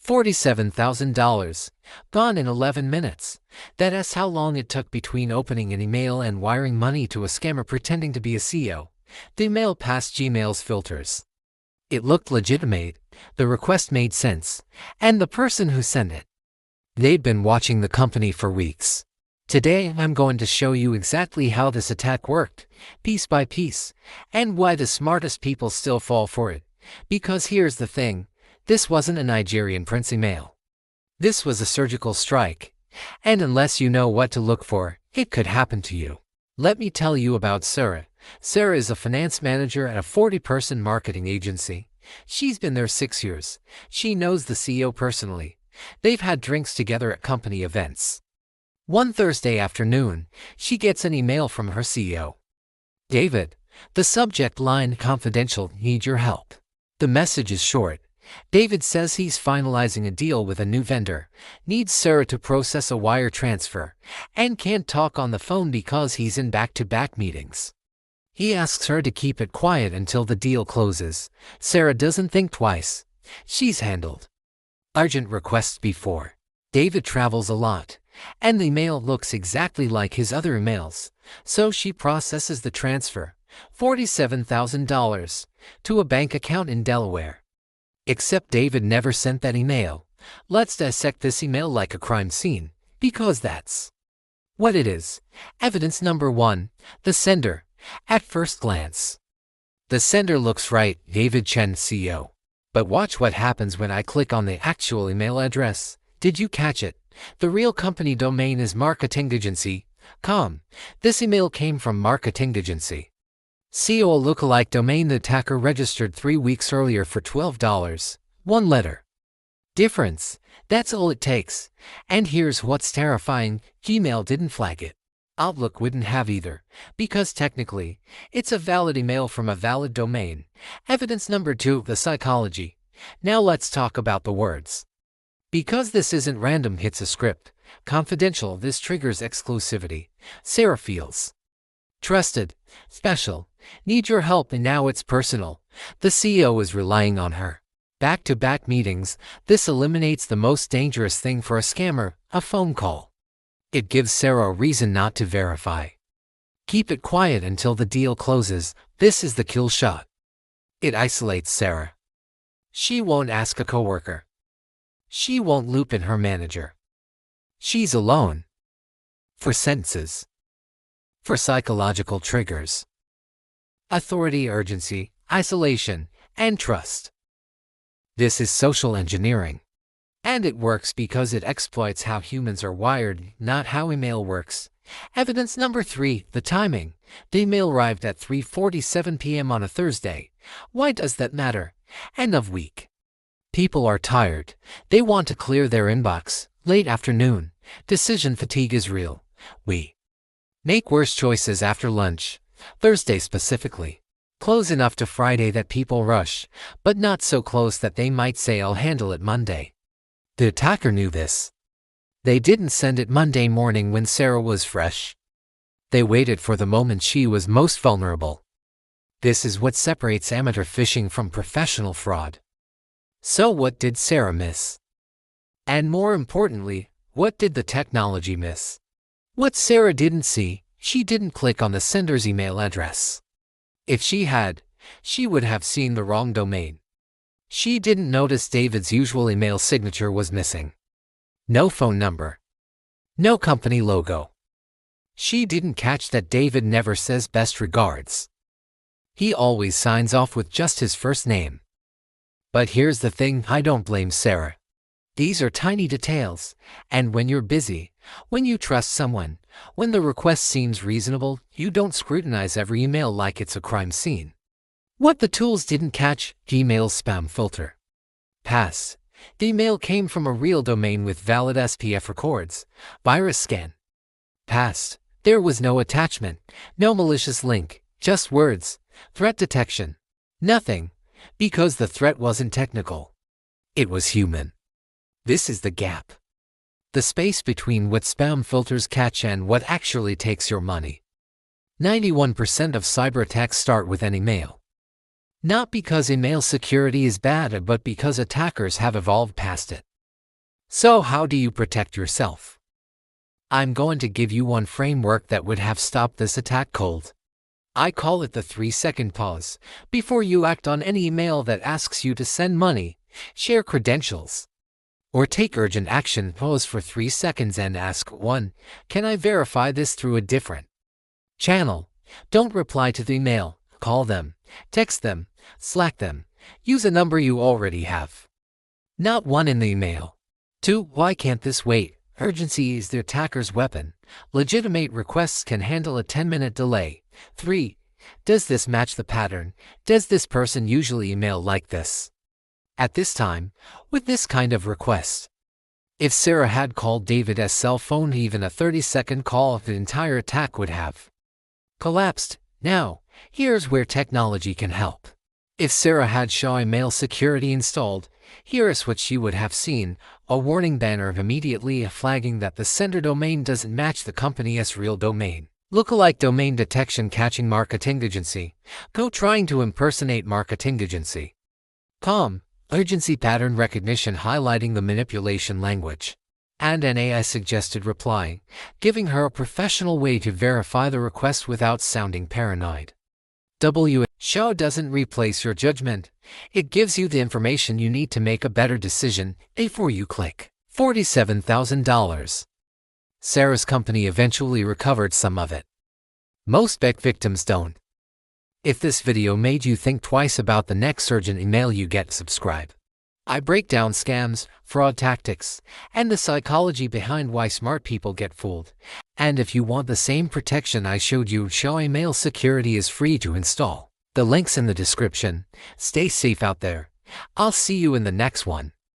$47,000. Gone in 11 minutes. That's how long it took between opening an email and wiring money to a scammer pretending to be a CEO. The email passed Gmail's filters. It looked legitimate, the request made sense, and the person who sent it. They'd been watching the company for weeks. Today, I'm going to show you exactly how this attack worked, piece by piece, and why the smartest people still fall for it. Because here's the thing, this wasn't a Nigerian prince email. This was a surgical strike, and unless you know what to look for, it could happen to you. Let me tell you about Sarah. Sarah is a finance manager at a 40-person marketing agency. She's been there 6 years. She knows the CEO personally. They've had drinks together at company events. One Thursday afternoon, she gets an email from her CEO. David, the subject line confidential, need your help. The message is short. David says he's finalizing a deal with a new vendor, needs Sarah to process a wire transfer, and can't talk on the phone because he's in back-to-back meetings. He asks her to keep it quiet until the deal closes. Sarah doesn't think twice. She's handled urgent requests before. David travels a lot, and the email looks exactly like his other emails, so she processes the transfer, $47,000, to a bank account in Delaware. Except David never sent that email. Let's dissect this email like a crime scene, because that's what it is. Evidence number 1, the sender. At first glance, the sender looks right, David Chen, CEO. But watch what happens when I click on the actual email address. Did you catch it? The real company domain is marketingagency.com. This email came from marketingagency. CEO lookalike domain the attacker registered 3 weeks earlier for $12. One letter difference. That's all it takes. And here's what's terrifying, Gmail didn't flag it. Outlook wouldn't have either, because technically, it's a valid email from a valid domain. Evidence number 2, the psychology. Now let's talk about the words. Because this isn't random hits a script, confidential, this triggers exclusivity. Sarah feels trusted, special, need your help, and now it's personal. The CEO is relying on her. Back-to-back meetings, this eliminates the most dangerous thing for a scammer, a phone call. It gives Sarah a reason not to verify. Keep it quiet until the deal closes. This is the kill shot. It isolates Sarah. She won't ask a coworker. She won't loop in her manager. She's alone. For sentences. For psychological triggers. Authority, urgency, isolation, and trust. This is social engineering. And it works because it exploits how humans are wired, not how email works. Evidence number 3, the timing. The email arrived at 3:47 p.m. on a Thursday. Why does that matter? End of week. People are tired. They want to clear their inbox. Late afternoon. Decision fatigue is real. We make worse choices after lunch. Thursday specifically. Close enough to Friday that people rush, but not so close that they might say I'll handle it Monday. The attacker knew this. They didn't send it Monday morning when Sarah was fresh. They waited for the moment she was most vulnerable. This is what separates amateur phishing from professional fraud. So what did Sarah miss? And more importantly, what did the technology miss? What Sarah didn't see, she didn't click on the sender's email address. If she had, she would have seen the wrong domain. She didn't notice David's usual email signature was missing. No phone number. No company logo. She didn't catch that David never says best regards. He always signs off with just his first name. But here's the thing, I don't blame Sarah. These are tiny details, and when you're busy, when you trust someone, when the request seems reasonable, you don't scrutinize every email like it's a crime scene. What the tools didn't catch, Gmail's spam filter. Pass. The email came from a real domain with valid SPF records. Virus scan. Pass. There was no attachment, no malicious link, just words. Threat detection. Nothing, because the threat wasn't technical. It was human. This is the gap. The space between what spam filters catch and what actually takes your money. 91% of cyber attacks start with an email. Not because email security is bad, but because attackers have evolved past it. So how do you protect yourself? I'm going to give you one framework that would have stopped this attack cold. I call it the 3-second pause before you act on any email that asks you to send money, share credentials, or take urgent action. Pause for 3 seconds and ask 1. Can I verify this through a different channel? Don't reply to the email. Call them, text them, Slack them. Use a number you already have, not one in the email. 2. Why can't this wait? Urgency is the attacker's weapon. Legitimate requests can handle a 10-minute delay. 3. Does this match the pattern? Does this person usually email like this? At this time, with this kind of request? If Sarah had called David's cell phone, even a 30-second call, the entire attack would have collapsed. Now, here's where technology can help. If Sarah had Shaw email security installed, here is what she would have seen: a warning banner immediately flagging that the sender domain doesn't match the company's real domain. Lookalike domain detection catching marketing agency. Go trying to impersonate marketing agency. Urgency pattern recognition highlighting the manipulation language. And an AI suggested reply, giving her a professional way to verify the request without sounding paranoid. Shaw doesn't replace your judgment. It gives you the information you need to make a better decision before you click. $47,000. Sarah's company eventually recovered some of it. Most big victims don't. If this video made you think twice about the next urgent email you get, subscribe. I break down scams, fraud tactics, and the psychology behind why smart people get fooled. And if you want the same protection I showed you, Shaw email security is free to install. The link's in the description. Stay safe out there. I'll see you in the next one.